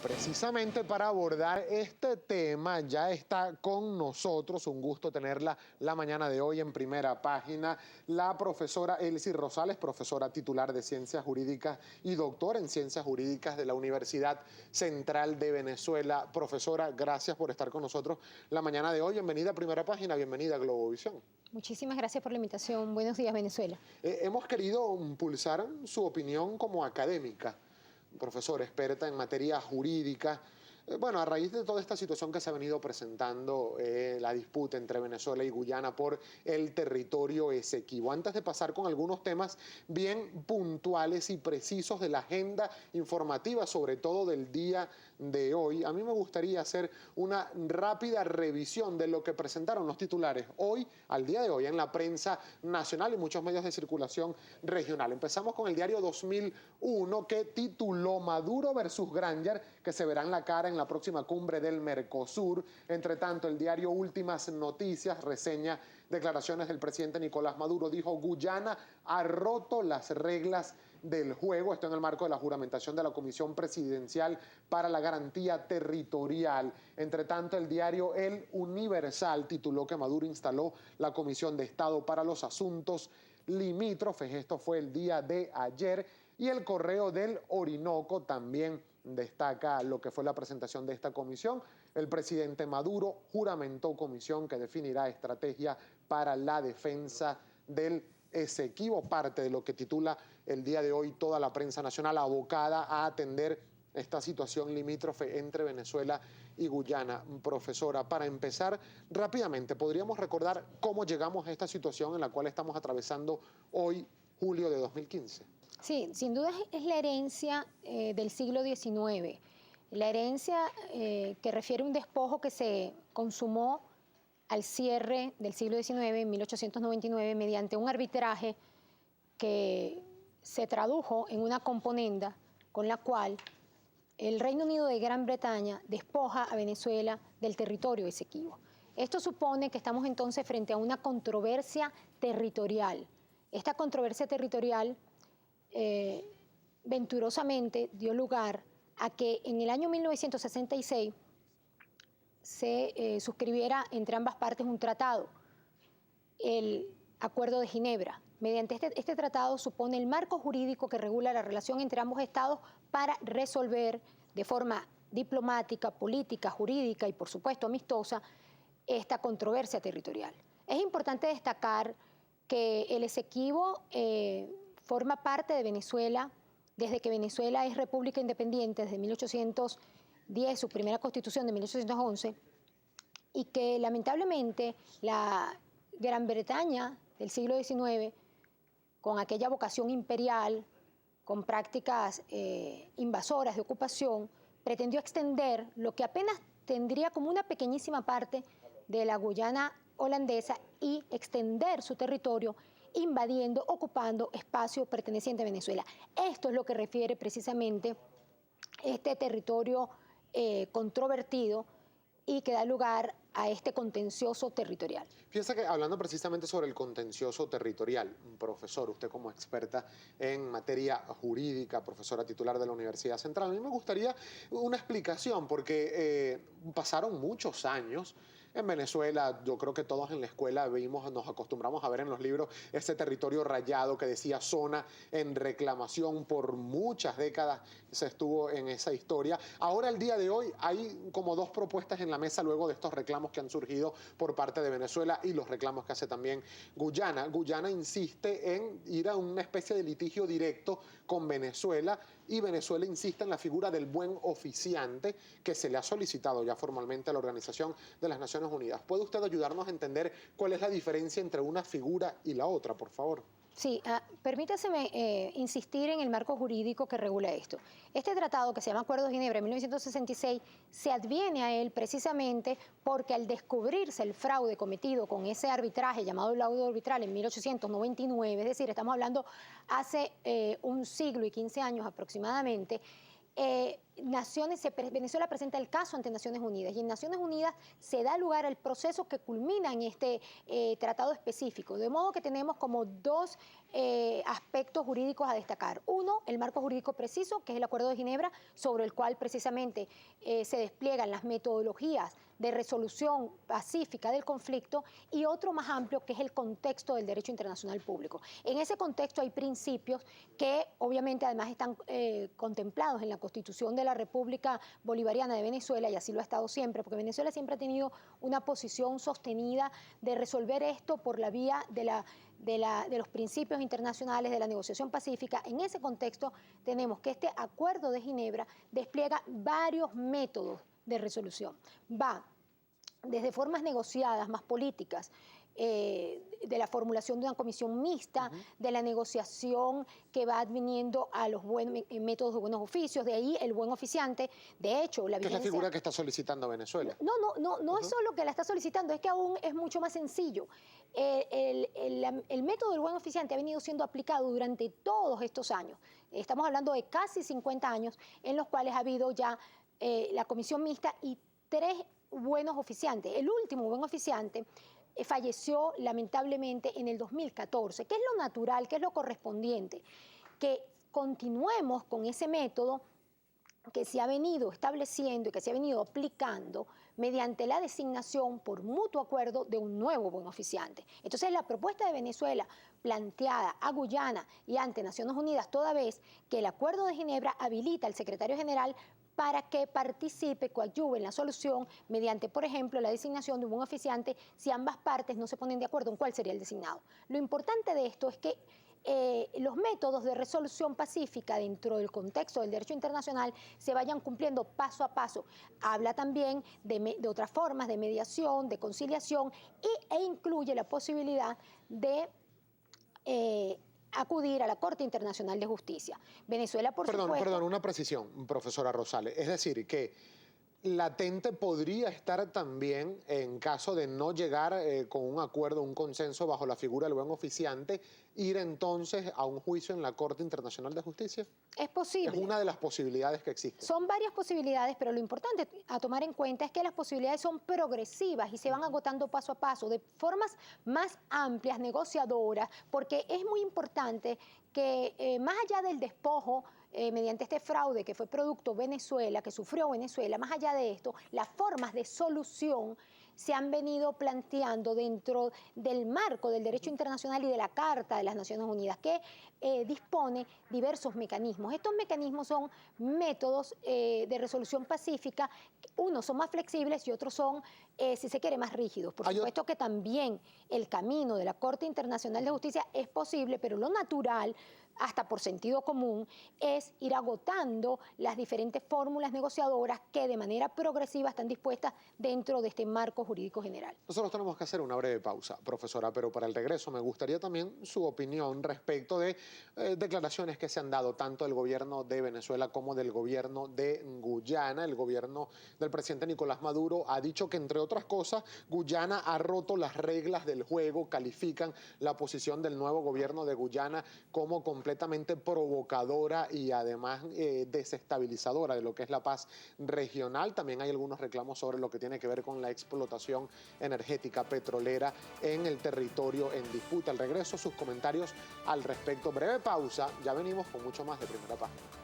Precisamente para abordar este tema ya está con nosotros, un gusto tenerla la mañana de hoy en Primera Página, la profesora Elsie Rosales, profesora titular de Ciencias Jurídicas y doctora en Ciencias Jurídicas de la Universidad Central de Venezuela. Profesora, gracias por estar con nosotros la mañana de hoy. Bienvenida a Primera Página, bienvenida a Globovisión. Muchísimas gracias por la invitación. Buenos días, Venezuela. Hemos querido impulsar su opinión como académica, profesora experta en materia jurídica. Bueno, a raíz de toda esta situación que se ha venido presentando, la disputa entre Venezuela y Guyana por el territorio Esequibo. Antes de pasar con algunos temas bien puntuales y precisos de la agenda informativa, sobre todo del día de hoy, a mí me gustaría hacer una rápida revisión de lo que presentaron los titulares hoy, al día de hoy, en la prensa nacional y muchos medios de circulación regional. Empezamos con el diario 2001, que tituló Maduro versus Granger, que se verán la cara en la próxima cumbre del Mercosur. Entre tanto, el diario Últimas Noticias reseña declaraciones del presidente Nicolás Maduro. Dijo: Guyana ha roto las reglas del juego. Esto en el marco de la juramentación de la Comisión Presidencial para la Garantía Territorial. Entre tanto, el diario El Universal tituló que Maduro instaló la Comisión de Estado para los Asuntos Limítrofes. Esto fue el día de ayer. Y el Correo del Orinoco también destaca lo que fue la presentación de esta comisión. El presidente Maduro juramentó comisión que definirá estrategia para la defensa del Esequibo, parte de lo que titula el día de hoy toda la prensa nacional, abocada a atender esta situación limítrofe entre Venezuela y Guyana. Profesora, para empezar rápidamente, ¿podríamos recordar cómo llegamos a esta situación en la cual estamos atravesando hoy, julio de 2015? Sí, sin duda es la herencia del siglo XIX, la herencia que refiere a un despojo que se consumó al cierre del siglo XIX, en 1899, mediante un arbitraje que se tradujo en una componenda con la cual el Reino Unido de Gran Bretaña despoja a Venezuela del territorio Esequibo. Esto supone que estamos entonces frente a una controversia territorial. Esta controversia territorial venturosamente dio lugar a que en el año 1966 se suscribiera entre ambas partes un tratado, el Acuerdo de Ginebra. Mediante este tratado supone el marco jurídico que regula la relación entre ambos estados para resolver de forma diplomática, política, jurídica y por supuesto amistosa esta controversia territorial. Es importante destacar que el Esequibo forma parte de Venezuela desde que Venezuela es república independiente, desde 1810, su primera constitución de 1811, y que lamentablemente la Gran Bretaña del siglo XIX, con aquella vocación imperial, con prácticas invasoras de ocupación, pretendió extender lo que apenas tendría como una pequeñísima parte de la Guyana holandesa y extender su territorio invadiendo, ocupando espacio perteneciente a Venezuela. Esto es lo que refiere precisamente este territorio controvertido y que da lugar a este contencioso territorial. Fíjese que hablando precisamente sobre el contencioso territorial, profesor, usted como experta en materia jurídica, profesora titular de la Universidad Central, a mí me gustaría una explicación porque pasaron muchos años. En Venezuela, yo creo que todos en la escuela nos acostumbramos a ver en los libros ese territorio rayado que decía zona en reclamación. Por muchas décadas se estuvo en esa historia. Ahora, el día de hoy, hay como dos propuestas en la mesa luego de estos reclamos que han surgido por parte de Venezuela y los reclamos que hace también Guyana. Guyana insiste en ir a una especie de litigio directo con Venezuela y Venezuela insiste en la figura del buen oficiante que se le ha solicitado ya formalmente a la Organización de las Naciones Unidas. ¿Puede usted ayudarnos a entender cuál es la diferencia entre una figura y la otra, por favor? Sí, permítaseme insistir en el marco jurídico que regula esto. Este tratado, que se llama Acuerdo de Ginebra de 1966, se adviene a él precisamente porque al descubrirse el fraude cometido con ese arbitraje llamado laudo arbitral en 1899, es decir, estamos hablando hace un siglo y 15 años aproximadamente, Venezuela presenta el caso ante Naciones Unidas y en Naciones Unidas se da lugar al proceso que culmina en este tratado específico. De modo que tenemos como dos aspectos jurídicos a destacar. Uno, el marco jurídico preciso, que es el Acuerdo de Ginebra, sobre el cual precisamente se despliegan las metodologías de resolución pacífica del conflicto, y otro más amplio, que es el contexto del derecho internacional público. En ese contexto hay principios que obviamente además están contemplados en la Constitución de la República Bolivariana de Venezuela, y así lo ha estado siempre, porque Venezuela siempre ha tenido una posición sostenida de resolver esto por la vía de los principios internacionales de la negociación pacífica. En ese contexto tenemos que este Acuerdo de Ginebra despliega varios métodos de resolución. Va desde formas negociadas, más políticas, de la formulación de una comisión mixta, de la negociación que va adviniendo a los métodos de buenos oficios, de ahí el buen oficiante. De hecho, la vigencia... ¿Qué es la figura que está solicitando Venezuela? No es solo que la está solicitando, es que aún es mucho más sencillo. El método del buen oficiante ha venido siendo aplicado durante todos estos años. Estamos hablando de casi 50 años en los cuales ha habido ya la comisión mixta y 3 buenos oficiantes. El último buen oficiante falleció lamentablemente en el 2014. ¿Qué es lo natural? ¿Qué es lo correspondiente? Que continuemos con ese método que se ha venido estableciendo y que se ha venido aplicando mediante la designación por mutuo acuerdo de un nuevo buen oficiante. Entonces, la propuesta de Venezuela planteada a Guyana y ante Naciones Unidas, toda vez que el Acuerdo de Ginebra habilita al secretario general para que participe, coadyuve en la solución mediante, por ejemplo, la designación de un buen oficiante si ambas partes no se ponen de acuerdo en cuál sería el designado. Lo importante de esto es que los métodos de resolución pacífica dentro del contexto del derecho internacional se vayan cumpliendo paso a paso. Habla también de otras formas de mediación, de conciliación e incluye la posibilidad de acudir a la Corte Internacional de Justicia. Venezuela, por supuesto... Perdón, una precisión, profesora Rosales. Es decir, que latente podría estar también, en caso de no llegar con un acuerdo, un consenso bajo la figura del buen oficiante, ir entonces a un juicio en la Corte Internacional de Justicia. Es posible. Es una de las posibilidades que existen. Son varias posibilidades, pero lo importante a tomar en cuenta es que las posibilidades son progresivas y se van agotando paso a paso, de formas más amplias, negociadoras, porque es muy importante que más allá del despojo, mediante este fraude que fue producto Venezuela, que sufrió Venezuela, más allá de esto, las formas de solución se han venido planteando dentro del marco del derecho internacional y de la Carta de las Naciones Unidas, que dispone diversos mecanismos. Estos mecanismos son métodos de resolución pacífica, unos son más flexibles y otros son, si se quiere, más rígidos. Por supuesto que también el camino de la Corte Internacional de Justicia es posible, pero lo natural, hasta por sentido común, es ir agotando las diferentes fórmulas negociadoras que de manera progresiva están dispuestas dentro de este marco jurídico general. Nosotros tenemos que hacer una breve pausa, profesora, pero para el regreso me gustaría también su opinión respecto de declaraciones que se han dado tanto del gobierno de Venezuela como del gobierno de Guyana. El gobierno del presidente Nicolás Maduro ha dicho que, entre otras cosas, Guyana ha roto las reglas del juego, califican la posición del nuevo gobierno de Guyana como completamente provocadora y además desestabilizadora de lo que es la paz regional. También hay algunos reclamos sobre lo que tiene que ver con la explotación energética petrolera en el territorio en disputa. Al regreso, sus comentarios al respecto. Breve pausa, ya venimos con mucho más de Primera Página.